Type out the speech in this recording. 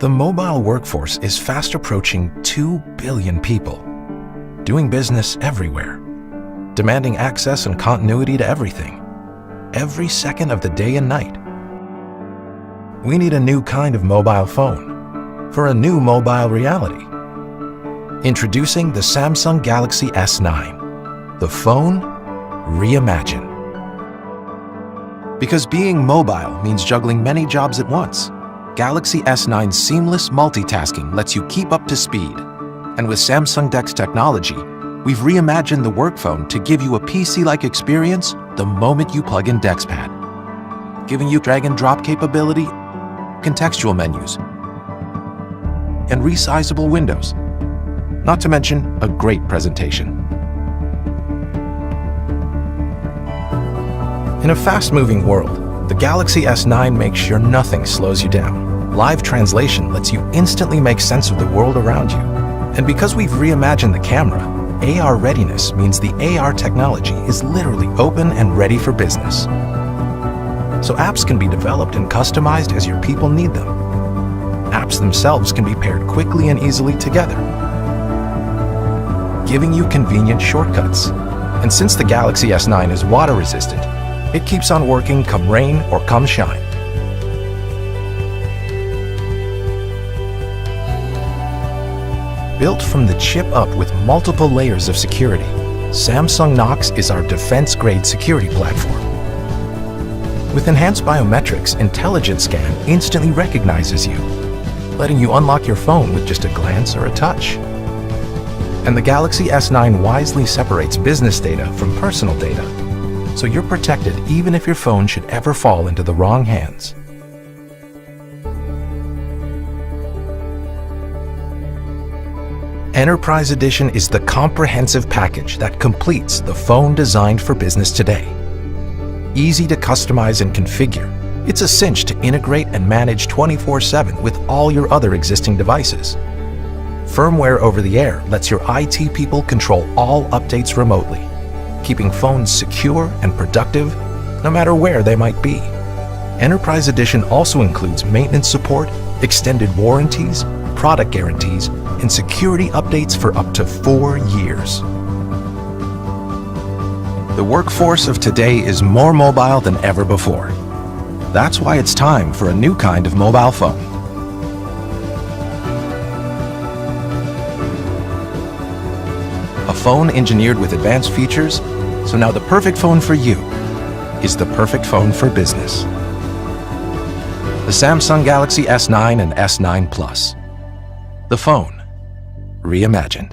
The mobile workforce is fast approaching 2 billion people, doing business everywhere, demanding access and continuity to everything, every second of the day and night. We need a new kind of mobile phone for a new mobile reality. Introducing the Samsung Galaxy S9, the phone reimagined. Because being mobile means juggling many jobs at once, Galaxy S9's seamless multitasking lets you keep up to speed. And with Samsung DeX technology, we've reimagined the work phone to give you a PC-like experience the moment you plug in DeXPad, giving you drag-and-drop capability, contextual menus, and resizable windows, not to mention a great presentation. In a fast-moving world, the Galaxy S9 makes sure nothing slows you down. Live translation lets you instantly make sense of the world around you. And because we've reimagined the camera, AR readiness means the AR technology is literally open and ready for business. So apps can be developed and customized as your people need them. Apps themselves can be paired quickly and easily together, giving you convenient shortcuts. And since the Galaxy S9 is water resistant, it keeps on working come rain or come shine. Built from the chip up with multiple layers of security, Samsung Knox is our defense-grade security platform. With enhanced biometrics, Intelligent Scan instantly recognizes you, letting you unlock your phone with just a glance or a touch. And the Galaxy S9 wisely separates business data from personal data, so you're protected even if your phone should ever fall into the wrong hands. Enterprise Edition is the comprehensive package that completes the phone designed for business today. Easy to customize and configure, it's a cinch to integrate and manage 24/7 with all your other existing devices. Firmware over the air lets your IT people control all updates remotely, keeping phones secure and productive no matter where they might be. Enterprise Edition also includes maintenance support, extended warranties, product guarantees, and security updates for up to 4 years. The workforce of today is more mobile than ever before. That's why it's time for a new kind of mobile phone. A phone engineered with advanced features, so now the perfect phone for you is the perfect phone for business. The Samsung Galaxy S9 and S9 Plus. The phone reimagined.